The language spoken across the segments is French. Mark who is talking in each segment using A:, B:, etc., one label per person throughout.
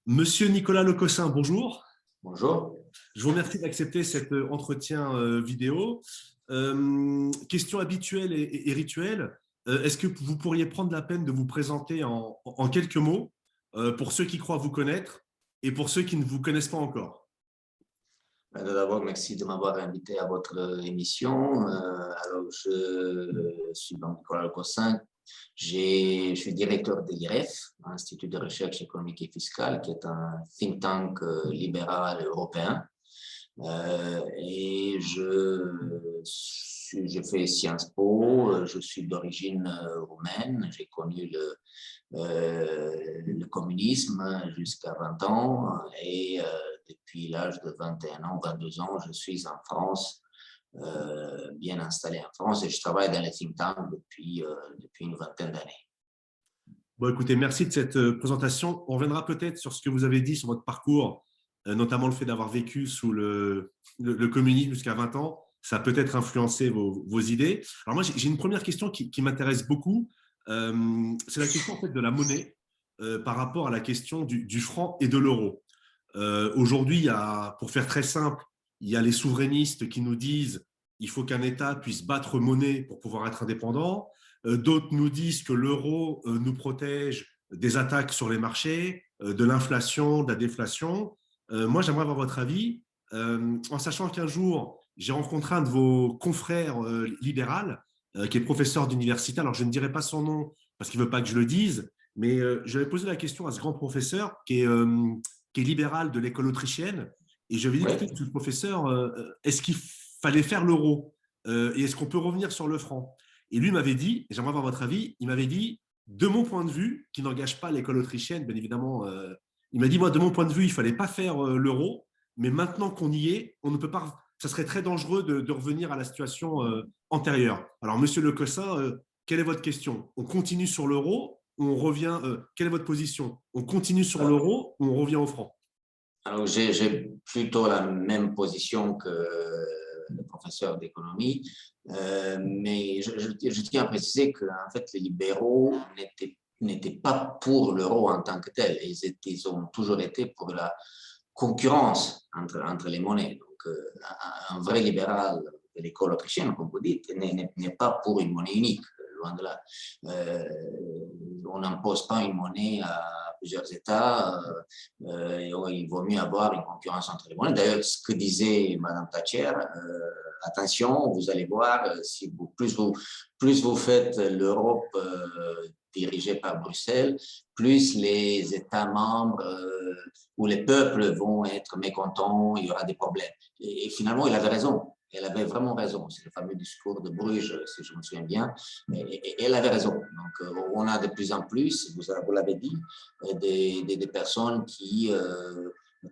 A: Monsieur Nicolas Lecossin, bonjour.
B: Bonjour.
A: Je vous remercie d'accepter cet entretien vidéo. Question habituelle et rituelle. Est-ce que vous pourriez prendre la peine de vous présenter en quelques mots pour ceux qui croient vous connaître et pour ceux qui ne vous connaissent pas encore?
B: D'abord, merci de m'avoir invité à votre émission. Alors, je suis donc Nicolas Lecossin. Je suis directeur de l'IREF, Institut de recherche économique et fiscale, qui est un think tank libéral européen. Et je fais Sciences Po, je suis d'origine roumaine, j'ai connu le communisme jusqu'à 20 ans et depuis l'âge de 21 ans, 22 ans, je suis en France, bien installé en France et je travaille dans les think tanks depuis une vingtaine d'années.
A: Bon, écoutez, merci de cette présentation. On reviendra peut-être sur ce que vous avez dit sur votre parcours, notamment le fait d'avoir vécu sous le communisme jusqu'à 20 ans. Ça a peut-être influencé vos idées. Alors moi, j'ai une première question qui m'intéresse beaucoup. C'est la question en fait, de la monnaie par rapport à la question du franc et de l'euro. Aujourd'hui, pour faire très simple, il y a les souverainistes qui nous disent qu'il faut qu'un État puisse battre monnaie pour pouvoir être indépendant. D'autres nous disent que l'euro nous protège des attaques sur les marchés, de l'inflation, de la déflation. Moi, j'aimerais avoir votre avis, en sachant qu'un jour, j'ai rencontré un de vos confrères libéraux, qui est professeur d'université. Alors, je ne dirai pas son nom parce qu'il ne veut pas que je le dise, mais je vais poser la question à ce grand professeur qui est libéral de l'école autrichienne. Et je vais
B: Oui.
A: discuter avec ce professeur, est-ce qu'il fallait faire l'euro et est-ce qu'on peut revenir sur le franc? Et lui m'avait dit, et j'aimerais avoir votre avis, il m'avait dit, de mon point de vue, qui n'engage pas l'école autrichienne, bien évidemment, il m'a dit, moi, de mon point de vue, il ne fallait pas faire l'euro, mais maintenant qu'on y est, on ne peut pas, ça serait très dangereux de revenir à la situation antérieure. Alors, monsieur Lecossin, quelle est votre question? On continue sur l'euro, on revient, quelle est votre position? On continue sur l'euro ou on revient au franc?
B: Alors, j'ai plutôt la même position que le professeur d'économie, mais je tiens à préciser que en fait, les libéraux n'étaient pas pour l'euro en tant que tel. Ils ont toujours été pour la concurrence entre les monnaies. Donc, un vrai libéral de l'école autrichienne, comme vous dites, n'est pas pour une monnaie unique, loin de là. On n'impose pas une monnaie à plusieurs États. Il vaut mieux avoir une concurrence entre les monnaies. D'ailleurs, ce que disait Mme Thatcher, attention, vous allez voir, si plus vous faites l'Europe dirigée par Bruxelles, plus les États membres ou les peuples vont être mécontents, il y aura des problèmes. Et finalement, il avait raison. Elle avait vraiment raison. C'est le fameux discours de Bruges, si je me souviens bien. Et elle avait raison. Donc, on a de plus en plus, vous l'avez dit, des personnes qui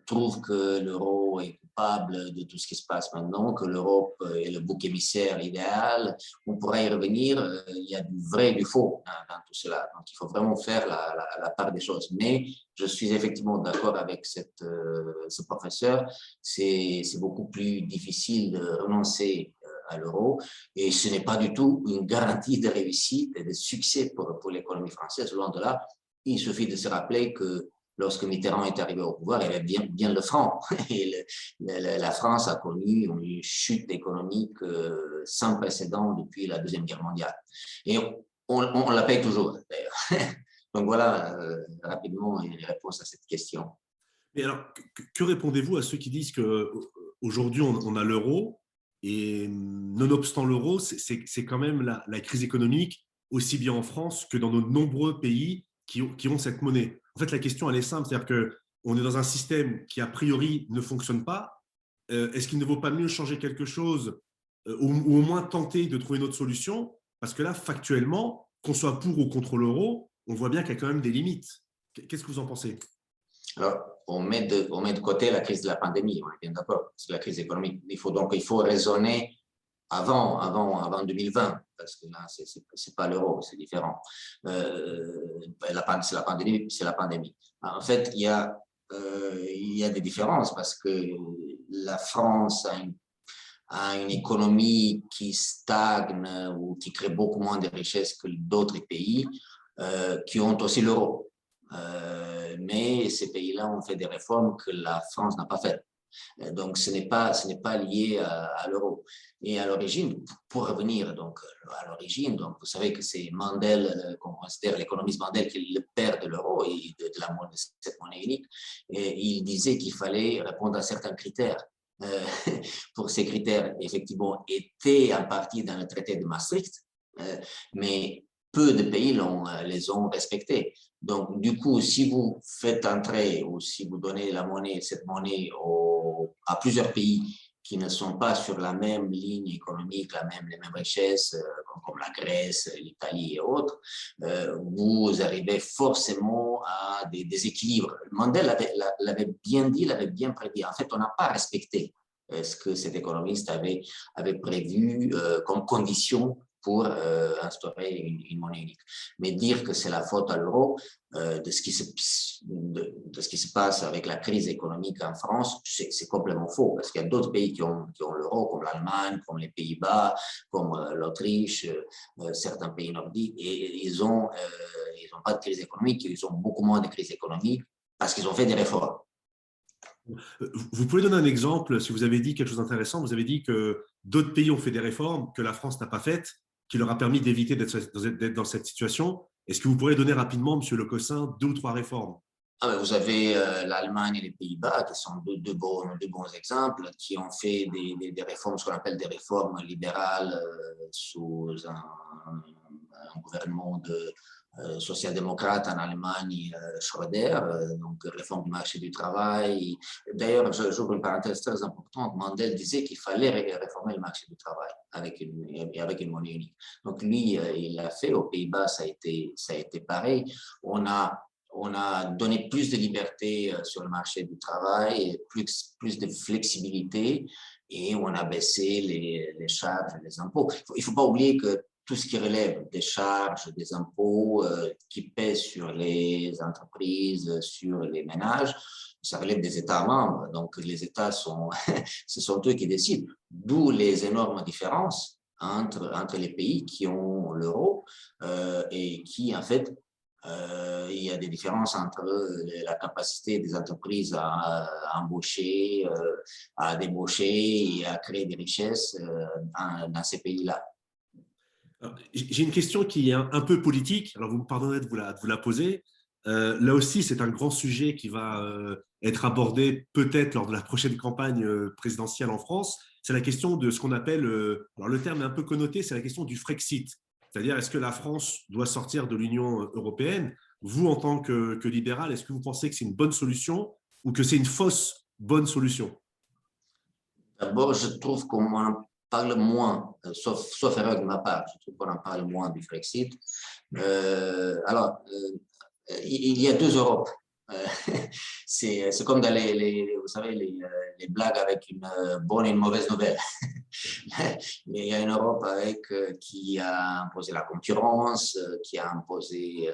B: trouvent que l'euro est coupable de tout ce qui se passe maintenant, que l'Europe est le bouc émissaire idéal. On pourrait y revenir. Il y a du vrai et du faux dans tout cela. Donc, il faut vraiment faire la part des choses. Mais je suis effectivement d'accord avec ce professeur. C'est beaucoup plus difficile de renoncer à l'euro et ce n'est pas du tout une garantie de réussite et de succès pour l'économie française. Loin de là, il suffit de se rappeler que lorsque Mitterrand est arrivé au pouvoir, il y avait bien le franc. Et la France a connu une chute économique sans précédent depuis la Deuxième Guerre mondiale. Et on la paye toujours, d'ailleurs. Donc voilà, rapidement, une réponse à cette question.
A: Mais alors, que répondez-vous à ceux qui disent qu'aujourd'hui, on a l'euro et nonobstant l'euro, c'est quand même la crise économique, aussi bien en France que dans nos nombreux pays qui ont cette monnaie. En fait, la question, elle est simple, c'est-à-dire qu'on est dans un système qui, a priori, ne fonctionne pas. Est-ce qu'il ne vaut pas mieux changer quelque chose ou au moins tenter de trouver une autre solution? Parce que là, factuellement, qu'on soit pour ou contre l'euro, on voit bien qu'il y a quand même des limites. Qu'est-ce que vous en pensez?
B: Alors, on met de côté la crise de la pandémie, on est bien d'accord, c'est la crise économique. Il faut raisonner avant 2020, parce que là, c'est pas l'euro, c'est différent. C'est la pandémie. En fait, il y a des différences parce que la France a une économie qui stagne ou qui crée beaucoup moins de richesses que d'autres pays qui ont aussi l'euro. mais ces pays-là ont fait des réformes que la France n'a pas faites. Donc, ce n'est pas lié à l'euro. Et à l'origine, pour revenir donc à l'origine, donc vous savez que c'est Mandel, qu'on considère l'économiste Mandel, qui est le père de l'euro et de cette monnaie unique. Et il disait qu'il fallait répondre à certains critères. Euh, pour ces critères, effectivement, étaient en partie dans le traité de Maastricht, mais peu de pays les ont respectés. Donc, du coup, si vous faites entrer ou si vous donnez cette monnaie à plusieurs pays qui ne sont pas sur la même ligne économique, les mêmes richesses, comme la Grèce, l'Italie et autres, vous arrivez forcément à des déséquilibres. Mandel l'avait bien dit, l'avait bien prédit. En fait, on n'a pas respecté ce que cet économiste avait prévu comme condition pour instaurer une monnaie unique. Mais dire que c'est la faute à l'euro de ce qui se passe avec la crise économique en France, c'est complètement faux, parce qu'il y a d'autres pays qui ont l'euro, comme l'Allemagne, comme les Pays-Bas, comme l'Autriche, certains pays nordiques, et ils ont pas de crise économique, ils ont beaucoup moins de crise économique parce qu'ils ont fait des réformes.
A: Vous pouvez donner un exemple, si vous avez dit quelque chose d'intéressant, vous avez dit que d'autres pays ont fait des réformes que la France n'a pas faites, qui leur a permis d'éviter d'être dans cette situation. Est-ce que vous pourriez donner rapidement, Monsieur Le Cossin, 2 ou 3 réformes?
B: Vous avez l'Allemagne et les Pays-Bas, qui sont deux bons exemples, qui ont fait des réformes, ce qu'on appelle des réformes libérales sous un gouvernement social-démocrate en Allemagne, Schröder, donc réforme du marché du travail. D'ailleurs, j'ouvre une parenthèse très importante, Mandel disait qu'il fallait réformer le marché du travail avec une monnaie unique. Donc lui, il l'a fait. Aux Pays-Bas, ça a été pareil. On a donné plus de liberté sur le marché du travail, plus de flexibilité, et on a baissé les charges et les impôts. Il ne faut pas oublier que tout ce qui relève des charges, des impôts qui pèsent sur les entreprises, sur les ménages, ça relève des États membres. Donc, les États ce sont eux qui décident. D'où les énormes différences entre les pays qui ont l'euro et qui, en fait, il y a des différences entre la capacité des entreprises à embaucher, à débaucher et à créer des richesses dans ces pays-là.
A: J'ai une question qui est un peu politique. Alors, vous me pardonnerez de vous la poser. Là aussi, c'est un grand sujet qui va être abordé peut-être lors de la prochaine campagne présidentielle en France. C'est la question de ce qu'on appelle, alors le terme est un peu connoté, c'est la question du Frexit. C'est-à-dire, est-ce que la France doit sortir de l'Union européenne? Vous, en tant que libéral, est-ce que vous pensez que c'est une bonne solution ou que c'est une fausse bonne solution?
B: D'abord, je trouve qu'on en parle moins, sauf erreur de ma part, je trouve qu'on en parle moins du Frexit. Il y a 2 Europes. Euh, c'est comme dans vous savez, les blagues avec une bonne et une mauvaise nouvelle. Mais il y a une Europe qui a imposé la concurrence, qui a imposé,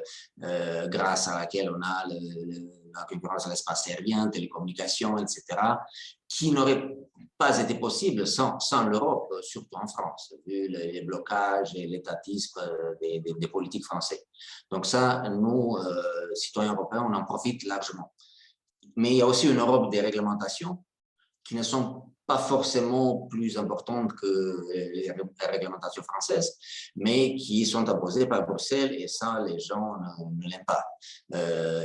B: grâce à laquelle on a la concurrence à l'espace aérien, télécommunications, etc., qui n'aurait pas été possible sans l'Europe, surtout en France, vu les blocages et l'étatisme des politiques français. Donc ça, nous, citoyens européens, on en profite largement. Mais il y a aussi une Europe des réglementations qui ne sont pas forcément plus importantes que les réglementations françaises, mais qui sont imposées par Bruxelles et ça, les gens ne l'aiment pas.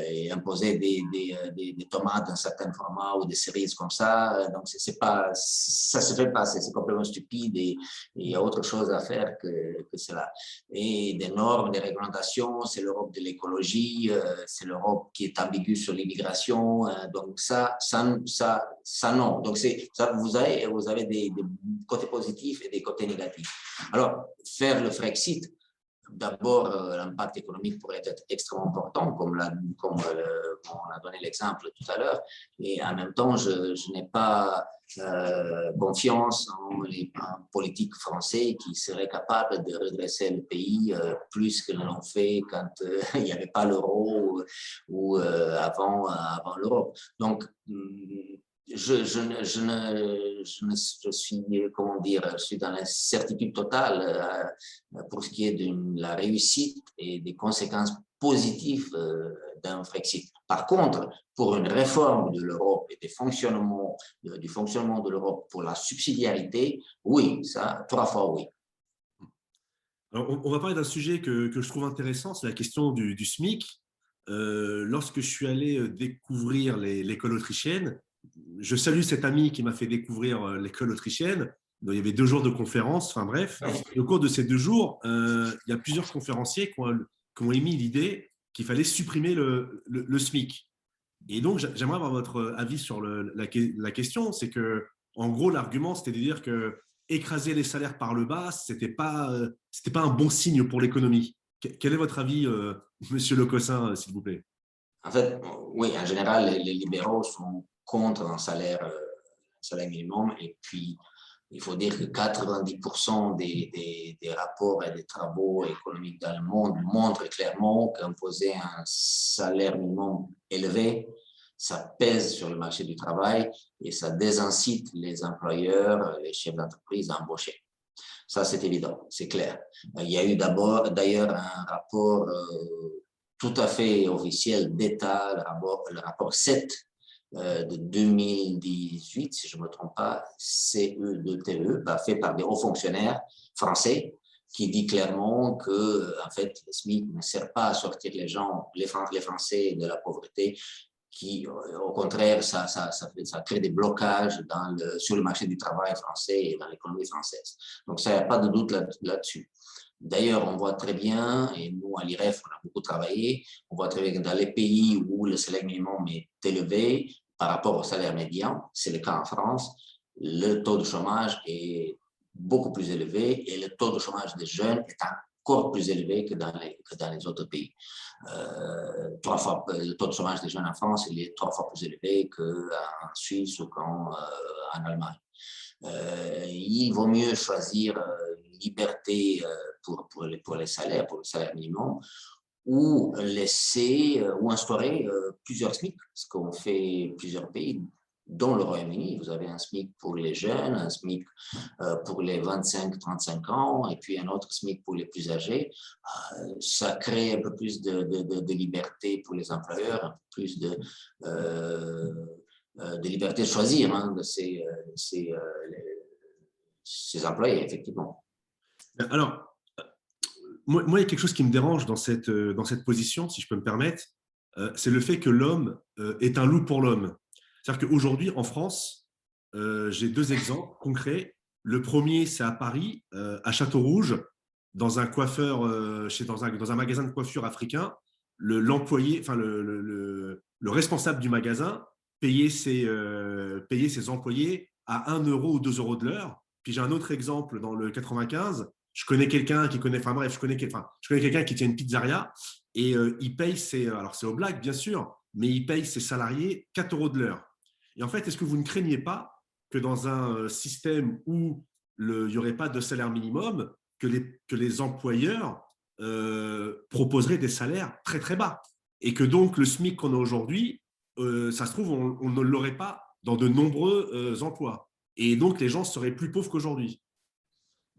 B: Et imposer des tomates d'un certain format ou des cerises comme ça, donc ça se fait pas, c'est complètement stupide et il y a autre chose à faire que cela. Et des normes, des réglementations, c'est l'Europe de l'écologie, c'est l'Europe qui est ambiguë sur l'immigration, donc ça non. Donc vous avez des côtés positifs et des côtés négatifs. Alors, faire le Frexit, d'abord, l'impact économique pourrait être extrêmement important, comme on a donné l'exemple tout à l'heure, et en même temps, je n'ai pas confiance en les politiques français qui seraient capables de redresser le pays plus que l'on fait quand il n'y avait pas l'euro ou avant l'Europe. Donc, je suis, comment dire, je suis dans l'incertitude totale pour ce qui est de la réussite et des conséquences positives d'un Frexit. Par contre, pour une réforme de l'Europe et du fonctionnement de l'Europe pour la subsidiarité, oui, ça, 3 fois oui.
A: Alors, on va parler d'un sujet que je trouve intéressant, c'est la question du SMIC. Lorsque je suis allé découvrir l'école autrichienne, je salue cet ami qui m'a fait découvrir l'école autrichienne. Donc, il y avait 2 jours de conférence, enfin bref. Et au cours de ces 2 jours, il y a plusieurs conférenciers qui ont émis l'idée qu'il fallait supprimer le SMIC. Et donc, j'aimerais avoir votre avis sur la question. C'est que, en gros, l'argument, c'était de dire que écraser les salaires par le bas, c'était pas un bon signe pour l'économie. Quel est votre avis, Monsieur Le Cossin, s'il vous plaît?
B: En fait, oui, en général, les libéraux sont contre un salaire minimum. Et puis, il faut dire que 90% des rapports et des travaux économiques dans le monde montrent clairement qu'imposer un salaire minimum élevé, ça pèse sur le marché du travail et ça désincite les employeurs, les chefs d'entreprise à embaucher. Ça, c'est évident, c'est clair. Il y a eu d'ailleurs un rapport tout à fait officiel d'État, le rapport 7 de 2018, si je ne me trompe pas, CE2TE, fait par des hauts fonctionnaires français, qui dit clairement que en fait, le SMIC ne sert pas à sortir les Français de la pauvreté, qui, au contraire, ça crée des blocages sur le marché du travail français et dans l'économie française. Donc, ça, il n'y a pas de doute là-dessus. D'ailleurs, on voit très bien, et nous, à l'IREF, on a beaucoup travaillé, on voit très bien que dans les pays où le salaire minimum est élevé par rapport au salaire médian, c'est le cas en France, le taux de chômage est beaucoup plus élevé et le taux de chômage des jeunes est encore plus élevé que dans les autres pays. Le taux de chômage des jeunes en France il est 3 fois plus élevé qu'en Suisse ou qu'en Allemagne. Il vaut mieux choisir liberté pour les salaires, pour le salaire minimum, ou ou instaurer plusieurs SMIC, ce qu'ont fait plusieurs pays, dont le Royaume-Uni. Vous avez un SMIC pour les jeunes, un SMIC pour les 25-35 ans, et puis un autre SMIC pour les plus âgés. Ça crée un peu plus de liberté pour les employeurs, un peu plus de liberté de choisir de ses employés, effectivement.
A: Alors, moi, il y a quelque chose qui me dérange dans cette position, si je peux me permettre, c'est le fait que l'homme est un loup pour l'homme. C'est-à-dire qu'aujourd'hui, en France, j'ai 2 exemples concrets. Le premier, c'est à Paris, à Château-Rouge, dans un coiffeur, dans un magasin de coiffure africain. L'employé, enfin le responsable du magasin payait ses employés à 1 € ou 2 € de l'heure. Puis j'ai un autre exemple dans le 95. Je connais quelqu'un qui connaît, enfin bref, je connais quelqu'un qui tient une pizzeria et il paye alors c'est aux blagues bien sûr, mais il paye ses salariés 4 € de l'heure. Et en fait, est-ce que vous ne craignez pas que dans un système où il n'y aurait pas de salaire minimum, que les employeurs proposeraient des salaires très très bas et que donc le SMIC qu'on a aujourd'hui, ça se trouve, on ne l'aurait pas dans de nombreux emplois. Et donc, les gens seraient plus pauvres qu'aujourd'hui.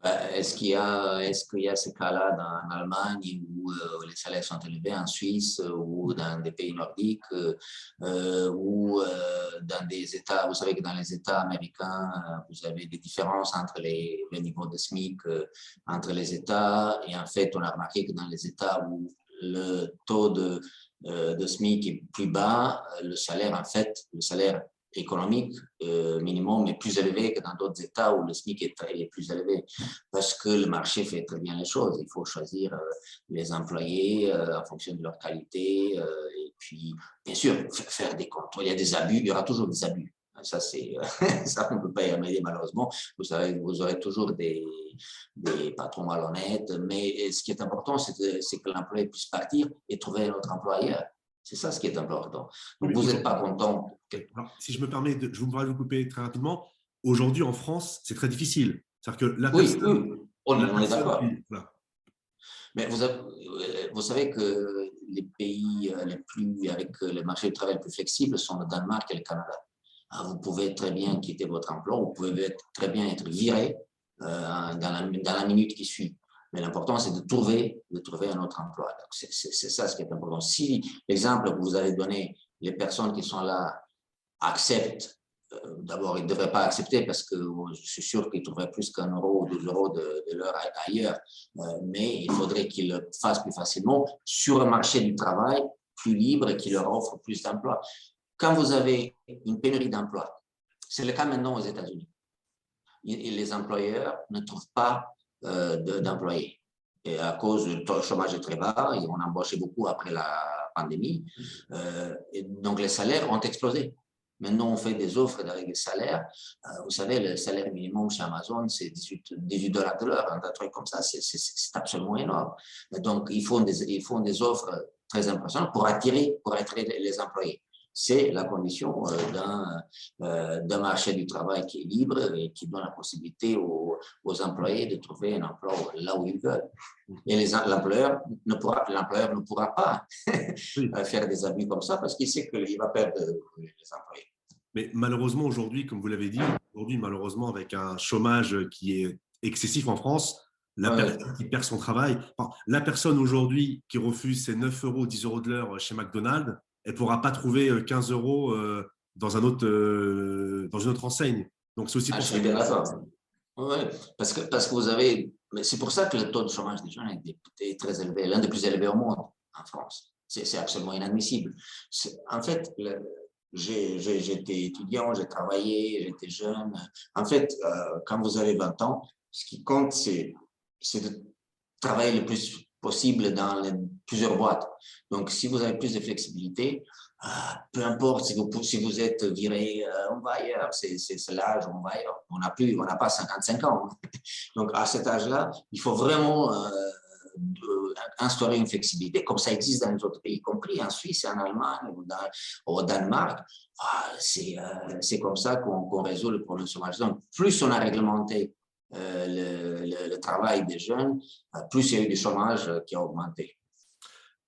B: Est-ce qu'il y a ces cas-là en Allemagne où les salaires sont élevés, en Suisse ou dans des pays nordiques ou dans des États, vous savez que dans les États américains, vous avez des différences entre les niveaux de SMIC entre les États et en fait, on a remarqué que dans les États où le taux de SMIC est plus bas, le salaire économique minimum est plus élevé que dans d'autres États où le SMIC est plus élevé parce que le marché fait très bien les choses. Il faut choisir les employés en fonction de leur qualité et puis, bien sûr, faire des contrôles. Il y a des abus, il y aura toujours des abus. Ça, ça on ne peut pas y remédier malheureusement. Vous savez, vous aurez toujours des patrons malhonnêtes, mais ce qui est important, c'est que l'employé puisse partir et trouver un autre employeur. C'est ça ce qui est important. Donc, vous n'êtes pas content.
A: Alors, si je me permets, je voudrais vous couper très rapidement. Aujourd'hui, en France, c'est très difficile. C'est-à-dire que
B: Oui, on est d'accord.
A: Voilà.
B: Mais vous savez que les pays avec le marché du travail le plus flexible sont le Danemark et le Canada. Alors, vous pouvez très bien quitter votre emploi, vous pouvez très bien être viré dans la minute qui suit. Mais l'important, c'est de trouver un autre emploi. C'est ça ce qui est important. Si l'exemple que vous avez donné, les personnes qui sont là acceptent, d'abord, ils ne devraient pas accepter parce que je suis sûr qu'ils trouveraient plus qu'un euro ou 2 euros de l'heure ailleurs. Mais il faudrait qu'ils le fassent plus facilement sur un marché du travail plus libre et qui leur offre plus d'emplois. Quand vous avez une pénurie d'emplois, c'est le cas maintenant aux États-Unis. Les employeurs ne trouvent pas d'employés. Et à cause du taux de chômage est très bas, et on a embauché beaucoup après la pandémie. Et donc, les salaires ont explosé. Maintenant, on fait des offres avec des salaires. Vous savez, le salaire minimum chez Amazon, c'est 18 dollars de l'heure, un truc comme ça. C'est absolument énorme. Donc, ils font des offres très impressionnantes pour attirer les employés. C'est la condition d'un marché du travail qui est libre et qui donne la possibilité aux employés de trouver un emploi là où ils veulent. Et l'employeur ne pourra pas
A: Oui.
B: faire des abus comme ça parce qu'il sait qu'il va perdre les employés.
A: Mais malheureusement, aujourd'hui, comme vous l'avez dit, malheureusement, avec un chômage qui est excessif en France, la personne qui perd son travail, la personne aujourd'hui qui refuse ses 9 euros, 10 euros de l'heure chez McDonald's, elle ne pourra pas trouver 15 euros dans une autre enseigne. Donc, c'est aussi pour
B: je
A: ça.
B: suis bien d'accord. Oui, parce que vous avez. C'est pour ça que le taux de chômage des jeunes est très élevé, l'un des plus élevés au monde en France. C'est absolument inadmissible. En fait, j'étais étudiant, j'ai travaillé, j'étais jeune. En fait, quand vous avez 20 ans, ce qui compte, c'est de travailler le plus possible dans plusieurs boîtes. Donc, si vous avez plus de flexibilité, peu importe si vous êtes viré, on va ailleurs, c'est l'âge, on va ailleurs. On n'a pas 55 ans. Donc, à cet âge-là, il faut vraiment instaurer une flexibilité, comme ça existe dans les autres pays, y compris en Suisse, en Allemagne ou au Danemark. C'est comme ça qu'on résout le problème du chômage. Donc, plus on a réglementé le travail des jeunes, plus il y a eu du chômage qui a augmenté.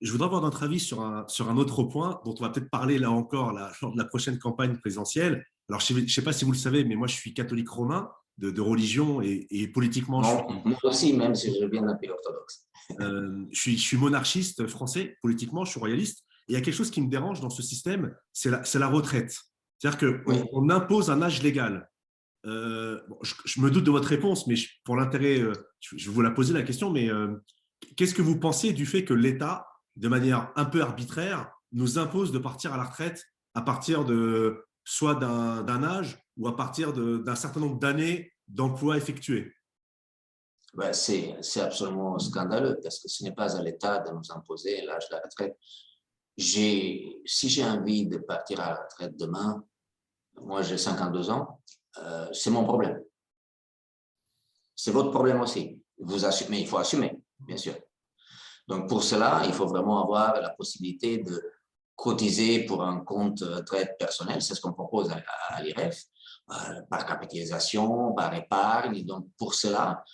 A: Je voudrais avoir notre avis sur un autre point dont on va peut-être parler là encore lors de la prochaine campagne présidentielle. Alors, je ne sais pas si vous le savez, mais moi, je suis catholique romain de religion et politiquement,
B: moi aussi, même si je viens d'un pays orthodoxe.
A: Je suis monarchiste français, politiquement, je suis royaliste. Et il y a quelque chose qui me dérange dans ce système, c'est la retraite. C'est-à-dire qu'on impose un âge légal. Je me doute de votre réponse, mais pour l'intérêt, je vais vous la poser la question, mais qu'est-ce que vous pensez du fait que l'État, de manière un peu arbitraire, nous impose de partir à la retraite à partir de soit d'un âge ou à partir d'un certain nombre d'années d'emploi effectués?
B: C'est absolument scandaleux parce que ce n'est pas à l'État de nous imposer l'âge de la retraite. Si j'ai envie de partir à la retraite demain, moi j'ai 52 ans, c'est mon problème. C'est votre problème aussi. Vous assumez, il faut assumer, bien sûr. Donc pour cela, il faut vraiment avoir la possibilité de cotiser pour un compte retraite personnel. C'est ce qu'on propose à l'IREF, par capitalisation, par épargne. Donc pour cela,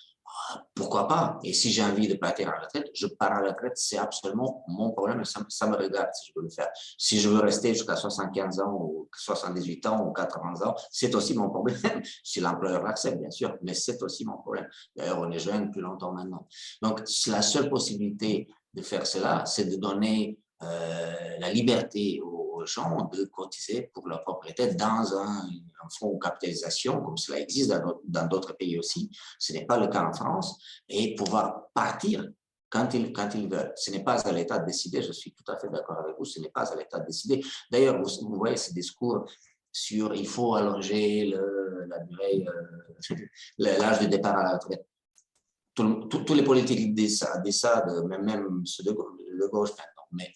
B: pourquoi pas? Et si j'ai envie de partir à la retraite, je pars à la retraite, c'est absolument mon problème. Ça me regarde si je veux le faire. Si je veux rester jusqu'à 75 ans ou 78 ans ou 80 ans, c'est aussi mon problème. Si l'employeur l'accepte, bien sûr, mais c'est aussi mon problème. D'ailleurs, on est jeune plus longtemps maintenant. Donc, la seule possibilité de faire cela, c'est de donner la liberté aux gens de cotiser pour leur propriété dans un fonds de capitalisation, comme cela existe dans d'autres pays aussi. Ce n'est pas le cas en France, et pouvoir partir quand ils veulent. Ce n'est pas à l'État de décider, je suis tout à fait d'accord avec vous, ce n'est pas à l'État de décider. D'ailleurs, vous voyez ces discours sur il faut allonger la durée, l'âge de départ à la retraite. Tous les politiques disent ça, même ceux de gauche maintenant. Mais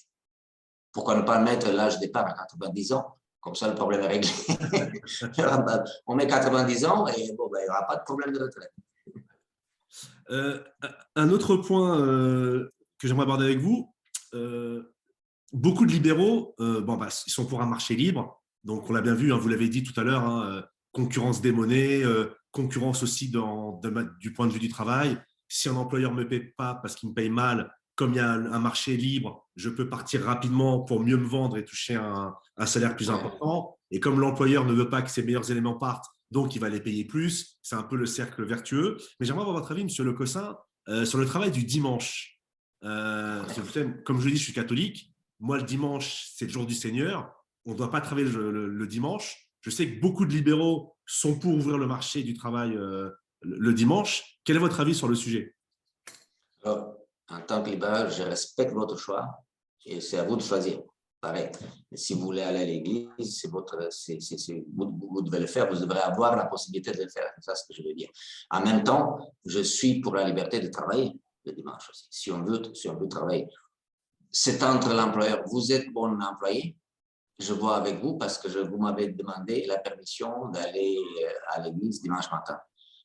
B: pourquoi ne pas mettre l'âge de départ à 90 ans? Comme ça, le problème est réglé. On met 90 ans et bon, il n'y aura pas de problème de retraite.
A: Un autre point que j'aimerais aborder avec vous, beaucoup de libéraux, ils sont pour un marché libre. Donc, on l'a bien vu, vous l'avez dit tout à l'heure, concurrence des monnaies, concurrence aussi du point de vue du travail. Si un employeur ne me paie pas parce qu'il me paye mal, comme il y a un marché libre, je peux partir rapidement pour mieux me vendre et toucher un salaire plus important. Et comme l'employeur ne veut pas que ses meilleurs éléments partent, donc il va les payer plus. C'est un peu le cercle vertueux. Mais j'aimerais avoir votre avis, Monsieur Le Cossin. sur le travail du dimanche. Comme je le dis, je suis catholique. Moi, le dimanche, c'est le jour du Seigneur. On ne doit pas travailler le dimanche. Je sais que beaucoup de libéraux sont pour ouvrir le marché du travail le dimanche. Quel est votre avis sur le sujet?
B: Alors, en tant que libéral, je respecte votre choix et c'est à vous de choisir. Pareil. Si vous voulez aller à l'église, vous devez le faire, vous devrez avoir la possibilité de le faire. C'est ça ce que je veux dire. En même temps, je suis pour la liberté de travailler le dimanche aussi, si on veut travailler. C'est entre l'employeur. Vous êtes bon employé, je vois avec vous parce que vous m'avez demandé la permission d'aller à l'église dimanche matin.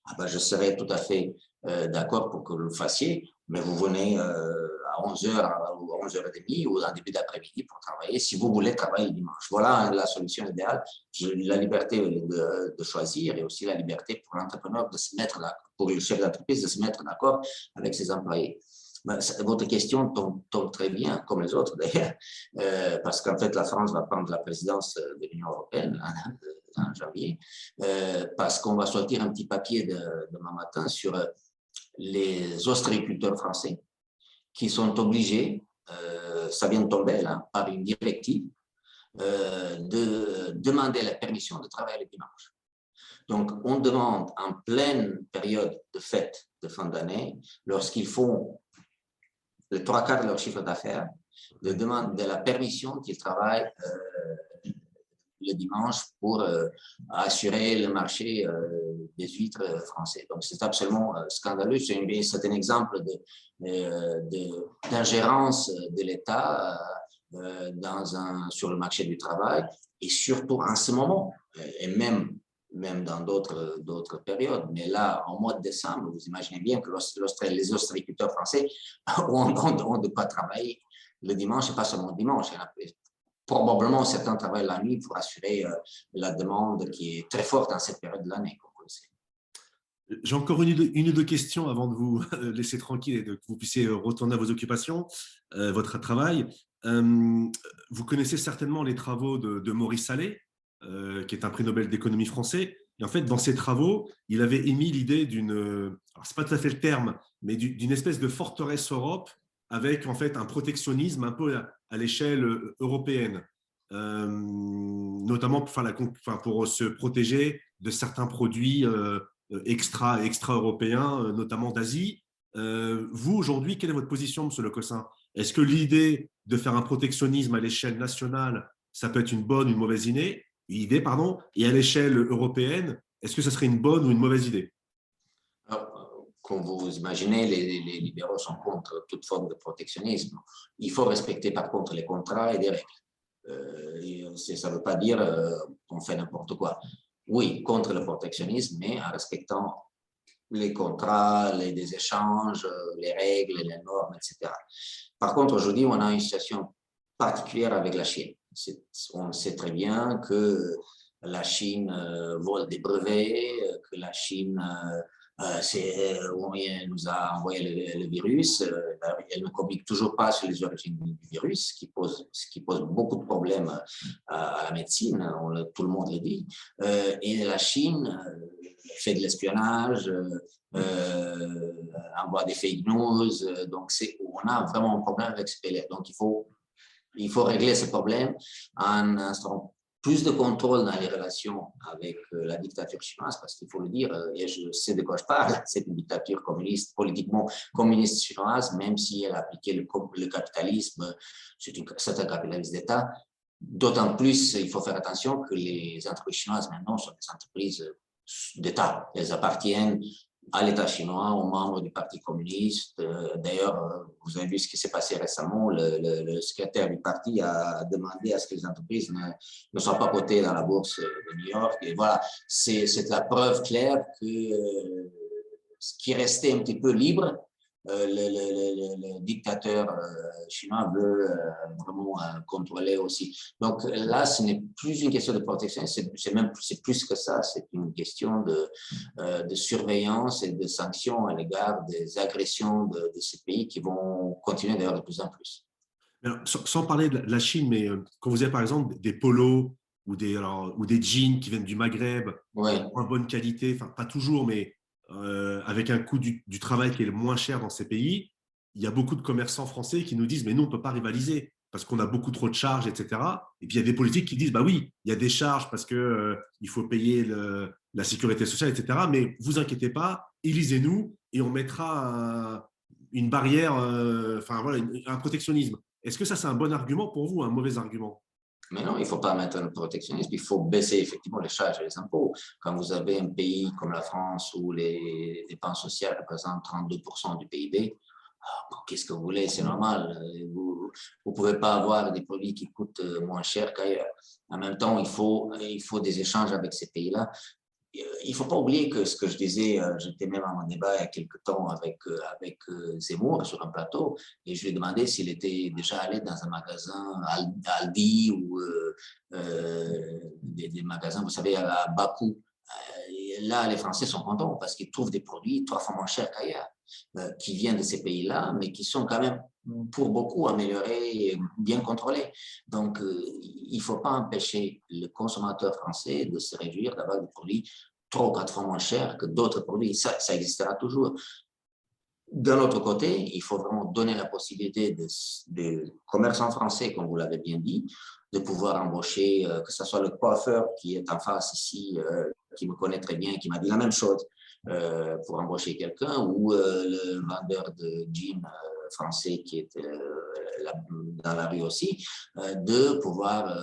B: Ah ben, je serais tout à fait d'accord pour que vous le fassiez, mais vous venez à 11h ou 11h30 ou en début d'après-midi pour travailler, si vous voulez travailler le dimanche. Voilà la solution idéale. La liberté de choisir et aussi la liberté pour l'entrepreneur de se mettre d'accord, pour le chef d'entreprise de se mettre d'accord avec ses employés. Votre question tombe très bien, comme les autres d'ailleurs, parce qu'en fait, la France va prendre la présidence de l'Union européenne en janvier, parce qu'on va sortir un petit papier demain matin sur les ostréiculteurs français qui sont obligés, ça vient de tomber là, par une directive, de demander la permission de travailler le dimanche. Donc, on demande en pleine période de fête de fin d'année, lorsqu'ils font les 3/4 de leur chiffre d'affaires, de demander la permission qu'ils travaillent le dimanche pour assurer le marché des huîtres français. Donc, c'est absolument scandaleux. C'est un exemple d'ingérence de l'État sur le marché du travail et surtout en ce moment, et même dans d'autres périodes. Mais là, en mois de décembre, vous imaginez bien que les ostréiculteurs français ont de quoi travailler le dimanche, et pas seulement le dimanche. Probablement, certains travaillent la nuit pour assurer la demande qui est très forte dans cette période de l'année, comme vous le savez.
A: J'ai encore une ou deux questions avant de vous laisser tranquille et que vous puissiez retourner à vos occupations, votre travail. Vous connaissez certainement les travaux de Maurice Allais, qui est un prix Nobel d'économie français. Et en fait, dans ses travaux, il avait émis l'idée d'une, alors c'est pas tout à fait le terme, mais d'une espèce de forteresse Europe avec en fait un protectionnisme un peu à l'échelle européenne, notamment pour se protéger de certains produits extra-européens, notamment d'Asie. Vous, aujourd'hui, quelle est votre position, M. Le Cossin? Est-ce que l'idée de faire un protectionnisme à l'échelle nationale, ça peut être une bonne ou une mauvaise idée, et à l'échelle européenne, est-ce que ça serait une bonne ou une mauvaise idée?
B: Alors, comme vous imaginez, les libéraux sont contre toute forme de protectionnisme. Il faut respecter par contre les contrats et les règles. Ça ne veut pas dire qu'on fait n'importe quoi. Oui, contre le protectionnisme, mais en respectant les contrats, les échanges, les règles, les normes, etc. Par contre, aujourd'hui, on a une situation particulière avec la Chine. On sait très bien que la Chine vole des brevets, que la Chine nous a envoyé le virus. Elle ne communique toujours pas sur les origines du virus, ce qui pose beaucoup de problèmes à la médecine, tout le monde le dit. Et la Chine fait de l'espionnage, envoie des fake news. Donc, on a vraiment un problème avec ce pays. Donc, il faut régler ce problème en instaurant plus de contrôle dans les relations avec la dictature chinoise, parce qu'il faut le dire, et je sais de quoi je parle, c'est une dictature communiste, politiquement communiste chinoise, même si elle a appliqué le capitalisme, c'est un capitalisme d'État. D'autant plus, il faut faire attention que les entreprises chinoises maintenant sont des entreprises d'État. Elles appartiennent à l'État chinois, aux membres du Parti communiste. D'ailleurs, vous avez vu ce qui s'est passé récemment. Le secrétaire du parti a demandé à ce que les entreprises ne soient pas cotées dans la bourse de New York. Et voilà, c'est la preuve claire que ce qui restait un petit peu libre, le dictateur chinois veut vraiment contrôler aussi. Donc là, ce n'est plus une question de protection, c'est plus que ça, c'est une question de surveillance et de sanctions à l'égard des agressions de ces pays qui vont continuer d'ailleurs de plus en plus.
A: Alors, sans parler de la Chine, mais quand vous avez par exemple des polos ou des jeans qui viennent du Maghreb,
B: Oui.
A: en bonne qualité, enfin pas toujours, mais avec un coût du travail qui est le moins cher dans ces pays, il y a beaucoup de commerçants français qui nous disent mais nous, on ne peut pas rivaliser parce qu'on a beaucoup trop de charges, etc. Et puis il y a des politiques qui disent bah oui, il y a des charges parce que il faut payer la sécurité sociale, etc. Mais vous inquiétez pas, élisez-nous et on mettra une barrière, enfin voilà, un protectionnisme. Est-ce que ça c'est un bon argument pour vous, un mauvais argument?
B: Mais non, il ne faut pas mettre un protectionnisme, il faut baisser effectivement les charges et les impôts. Quand vous avez un pays comme la France où les dépenses sociales représentent 32% du PIB, qu'est-ce que vous voulez, c'est normal. Vous ne pouvez pas avoir des produits qui coûtent moins cher qu'ailleurs. En même temps, il faut des échanges avec ces pays-là. Il ne faut pas oublier que ce que je disais, j'étais même en débat il y a quelques temps avec Zemmour sur un plateau, et je lui ai demandé s'il était déjà allé dans un magasin Aldi ou des magasins, vous savez, à bas coût. Et là, les Français sont contents parce qu'ils trouvent des produits 3 fois moins chers qu'ailleurs, qui viennent de ces pays-là, mais qui sont quand même pour beaucoup améliorés et bien contrôlés. Donc, il ne faut pas empêcher le consommateur français de se réjouir d'avoir des produits 3 ou 4 fois moins chers que d'autres produits. Ça existera toujours. D'un autre côté, il faut vraiment donner la possibilité des commerçants français, comme vous l'avez bien dit, de pouvoir embaucher, que ce soit le coiffeur qui est en face ici, qui me connaît très bien, qui m'a dit la même chose, pour embaucher quelqu'un, ou le vendeur de jeans français qui est dans la rue aussi, de pouvoir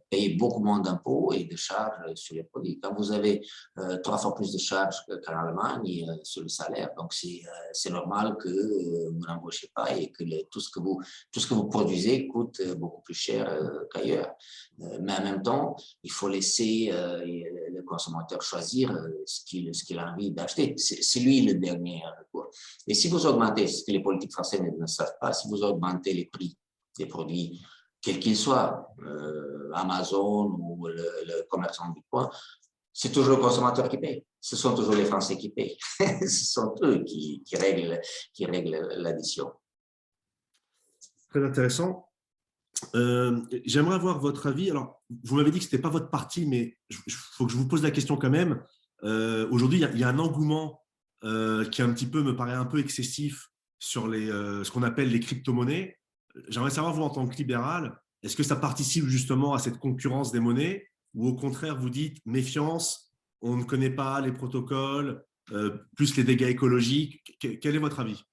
B: payer beaucoup moins d'impôts et de charges sur les produits. Quand vous avez 3 fois plus de charges qu'en Allemagne sur le salaire, donc c'est normal que vous n'embauchez pas et que tout ce que vous produisez coûte beaucoup plus cher qu'ailleurs. Mais en même temps, il faut laisser le consommateur choisir ce qu'il a envie d'acheter. C'est lui le dernier recours. Et si vous augmentez, ce que les politiques françaises ne savent pas, si vous augmentez les prix des produits, quel qu'il soit, Amazon ou le commerçant du coin, c'est toujours le consommateur qui paye. Ce sont toujours les Français qui payent. Ce sont eux qui règlent l'addition.
A: Très intéressant. J'aimerais avoir votre avis. Alors, vous m'avez dit que ce n'était pas votre parti, mais il faut que je vous pose la question quand même. Aujourd'hui, il y a un engouement qui un petit peu me paraît un peu excessif sur ce qu'on appelle les crypto-monnaies. J'aimerais savoir, vous, en tant que libéral, est-ce que ça participe justement à cette concurrence des monnaies ou au contraire, vous dites méfiance, on ne connaît pas les protocoles, plus les dégâts écologiques. Quel est votre avis?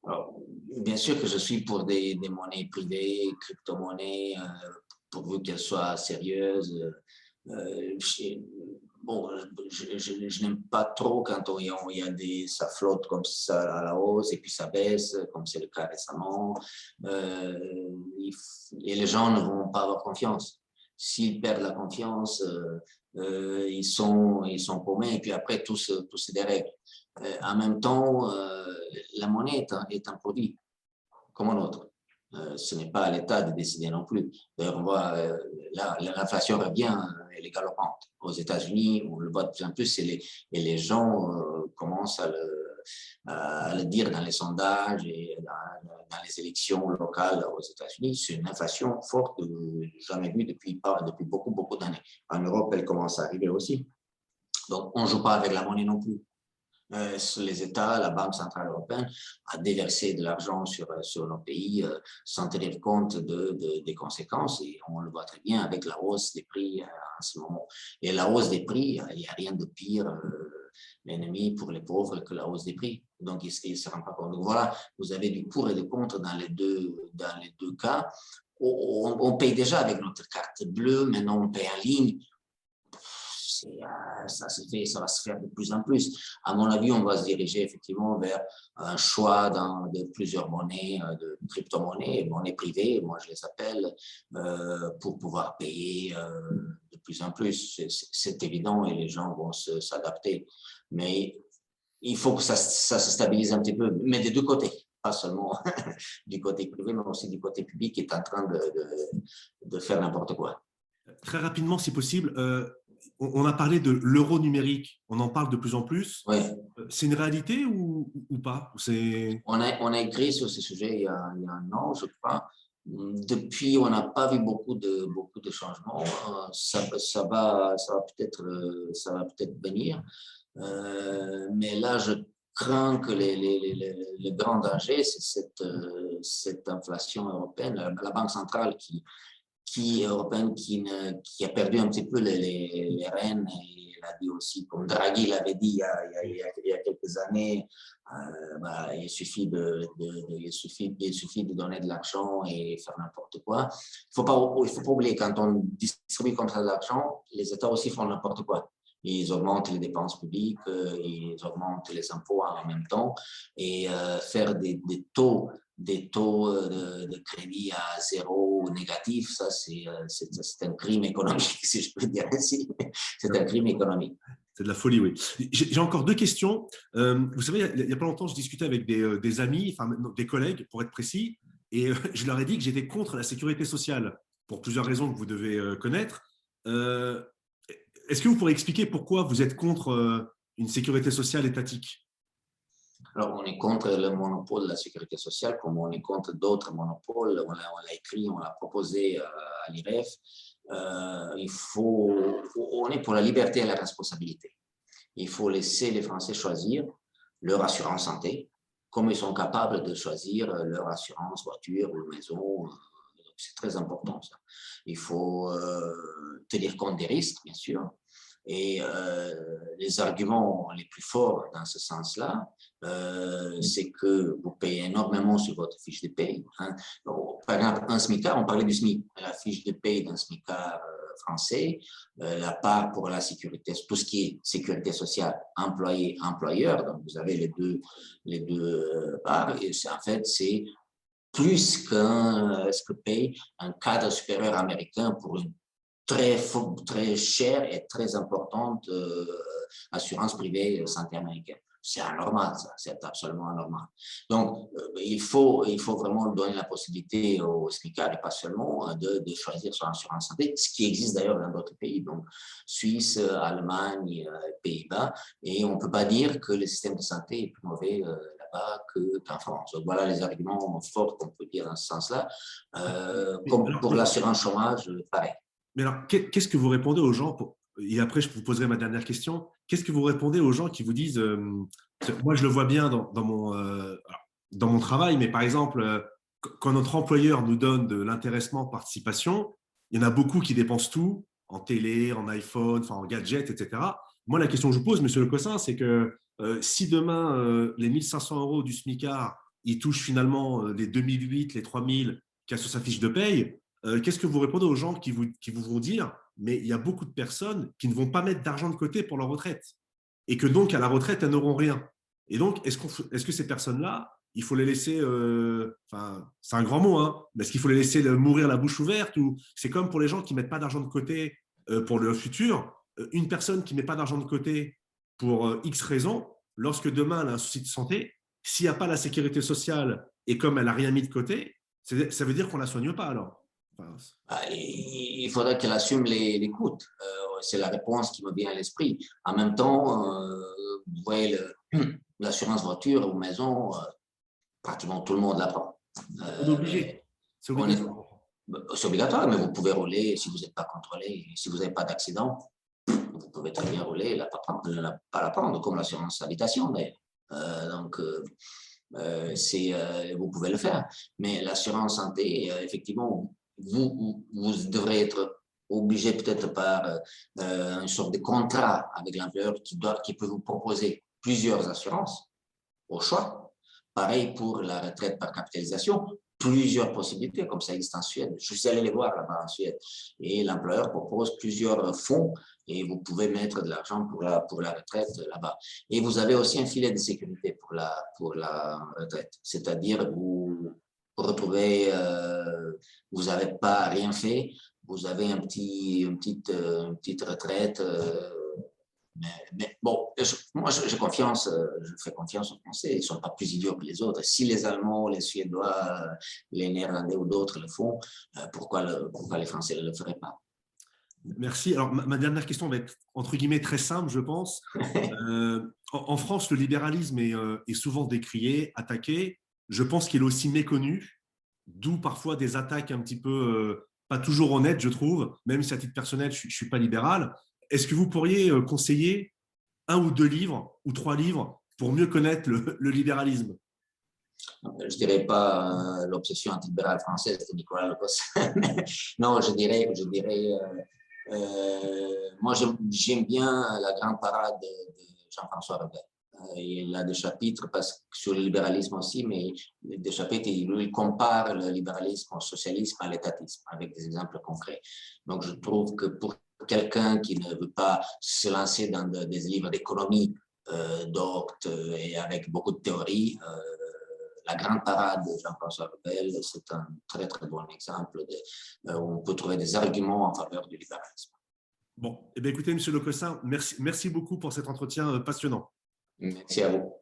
B: Alors, bien sûr que je suis pour des monnaies privées, crypto-monnaies, pourvu qu'elles soient sérieuses. Bon, je n'aime pas trop quand ça flotte comme ça à la hausse et puis ça baisse, comme c'est le cas récemment. Et les gens ne vont pas avoir confiance. S'ils perdent la confiance, ils sont paumés et puis après, tout se dérègle. En même temps, la monnaie est un produit comme un autre. Ce n'est pas à l'État de décider non plus. D'ailleurs, on voit, l'inflation revient, elle est galopante. Aux États-Unis, on le voit de plus en plus et les gens commencent à le dire dans les sondages et dans les élections locales aux États-Unis. C'est une inflation forte, jamais vue depuis beaucoup, beaucoup d'années. En Europe, elle commence à arriver aussi. Donc, on ne joue pas avec la monnaie non plus. Les États, la Banque centrale européenne a déversé de l'argent sur nos pays sans tenir compte des conséquences et on le voit très bien avec la hausse des prix en ce moment. Et la hausse des prix, il n'y a rien de pire l'ennemi pour les pauvres que la hausse des prix. Donc, ils ne se rendent pas compte. Donc, voilà, vous avez du pour et du contre dans les deux cas. On paye déjà avec notre carte bleue, maintenant on paye en ligne. Ça va se faire de plus en plus. À mon avis, on va se diriger effectivement vers un choix de plusieurs monnaies, de crypto-monnaies, monnaies privées, moi je les appelle, pour pouvoir payer de plus en plus. C'est évident et les gens vont s'adapter. Mais il faut que ça se stabilise un petit peu, mais des deux côtés. Pas seulement du côté privé, mais aussi du côté public qui est en train de faire n'importe quoi.
A: Très rapidement, si possible, on a parlé de l'euro numérique, on en parle de plus en plus.
B: Oui.
A: C'est une réalité ou pas?
B: On a écrit sur ce sujet il y a un an, je crois. Depuis, on n'a pas vu beaucoup de changements. Ça va peut-être venir. Mais là, je crains que le grand danger, c'est cette inflation européenne. La Banque centrale européenne qui a perdu un petit peu les rênes. Et elle a dit aussi, comme Draghi l'avait dit il y a quelques années, il suffit de donner de l'argent et faire n'importe quoi. Il ne faut pas oublier, quand on distribue comme ça de l'argent, les États aussi font n'importe quoi. Ils augmentent les dépenses publiques, ils augmentent les impôts en même temps, et faire des taux de crédit à zéro ou négatif, ça c'est un crime économique, si je peux dire ainsi. C'est un crime économique.
A: C'est de la folie, oui. J'ai encore deux questions. Vous savez, il n'y a pas longtemps, je discutais avec des amis, enfin des collègues, pour être précis, et je leur ai dit que j'étais contre la sécurité sociale, pour plusieurs raisons que vous devez connaître. Est-ce que vous pourriez expliquer pourquoi vous êtes contre une sécurité sociale étatique?
B: Alors, on est contre le monopole de la sécurité sociale, comme on est contre d'autres monopoles. On l'a écrit, on l'a proposé à l'IREF. On est pour la liberté et la responsabilité. Il faut laisser les Français choisir leur assurance santé, comme ils sont capables de choisir leur assurance voiture ou maison. C'est très important, ça. Il faut tenir compte des risques, bien sûr. Et les arguments les plus forts dans ce sens-là, c'est que vous payez énormément sur votre fiche de paye. Hein. Donc, par exemple, un SMICAR, on parlait du SMIC, la fiche de paye d'un SMICAR français, la part pour la sécurité, tout ce qui est sécurité sociale, employé-employeur, donc vous avez les deux parts, et en fait, c'est plus que ce que paye un cadre supérieur américain pour une très chère et très importante assurance privée santé américaine. C'est anormal, ça, c'est absolument anormal. Donc, il faut vraiment donner la possibilité aux SMICAR, et pas seulement, de choisir son assurance santé, ce qui existe d'ailleurs dans d'autres pays, donc Suisse, Allemagne, Pays-Bas, et on ne peut pas dire que le système de santé est plus mauvais là-bas qu'en France. Donc, voilà les arguments forts qu'on peut dire dans ce sens-là. Comme pour l'assurance chômage, pareil.
A: Mais alors, qu'est-ce que vous répondez aux gens et après, je vous poserai ma dernière question. Qu'est-ce que vous répondez aux gens qui vous disent, moi je le vois bien dans mon travail, mais par exemple, quand notre employeur nous donne de l'intéressement, participation, il y en a beaucoup qui dépensent tout en télé, en iPhone, enfin, en gadgets, etc. Moi, la question que je vous pose, monsieur Le Cossin, c'est que si demain, les 1500 euros du SMICAR, ils touchent finalement les 2008, les 3000 qu'il y a sur sa fiche de paye, qu'est-ce que vous répondez aux gens qui vous vont dire, mais il y a beaucoup de personnes qui ne vont pas mettre d'argent de côté pour leur retraite et que donc à la retraite, elles n'auront rien. Et donc, est-ce que ces personnes-là, il faut les laisser, enfin, c'est un grand mot, hein, mais est-ce qu'il faut les laisser mourir la bouche ouverte, ou c'est comme pour les gens qui ne mettent pas d'argent de côté pour le futur? Une personne qui ne met pas d'argent de côté pour X raisons, lorsque demain elle a un souci de santé, s'il n'y a pas la sécurité sociale et comme elle n'a rien mis de côté, ça veut dire qu'on ne la soigne pas alors.
B: Il faudrait qu'elle assume les coûts. C'est la réponse qui me vient à l'esprit. En même temps, vous voyez, l'assurance voiture ou maison, pratiquement tout le monde la prend.
A: On est obligé. C'est obligatoire.
B: C'est obligatoire, mais vous pouvez rouler si vous n'êtes pas contrôlé. Si vous n'avez pas d'accident, vous pouvez très bien rouler et pas la prendre, comme l'assurance habitation d'ailleurs. Donc, vous pouvez le faire. Mais l'assurance santé, effectivement, vous devrez être obligé peut-être par une sorte de contrat avec l'employeur qui peut vous proposer plusieurs assurances au choix. Pareil pour la retraite par capitalisation, plusieurs possibilités, comme ça existe en Suède. Je suis allé les voir là-bas en Suède. Et l'employeur propose plusieurs fonds et vous pouvez mettre de l'argent pour la retraite là-bas. Et vous avez aussi un filet de sécurité pour la retraite. C'est-à-dire, vous retrouvez, vous n'avez pas rien fait, vous avez une petite retraite. Mais bon, moi, je fais confiance aux Français. Ils ne sont pas plus idiots que les autres. Si les Allemands, les Suédois, les Néerlandais ou d'autres le font, pourquoi les Français ne le feraient pas?
A: Merci. Alors, ma dernière question va être, entre guillemets, très simple, je pense. En France, le libéralisme est souvent décrié, attaqué. Je pense qu'il est aussi méconnu, d'où parfois des attaques un petit peu, pas toujours honnêtes, je trouve, même si à titre personnel, je ne suis pas libéral. Est-ce que vous pourriez conseiller un ou deux livres ou trois livres pour mieux connaître le libéralisme?
B: Je ne dirais pas l'obsession antilibérale française de Nicolas Lecoq. Non, moi j'aime bien la grande parade de Jean-François Rebel. Il a des chapitres sur le libéralisme aussi, mais des chapitres où il compare le libéralisme au socialisme, à l'étatisme, avec des exemples concrets. Donc je trouve que pour quelqu'un qui ne veut pas se lancer dans des livres d'économie docte et avec beaucoup de théories, la grande parade de Jean-François Rebel, c'est un très très bon exemple où on peut trouver des arguments en faveur du libéralisme.
A: Bon, eh bien, écoutez, M. Lecossin, merci beaucoup pour cet entretien passionnant.
B: Merci à vous.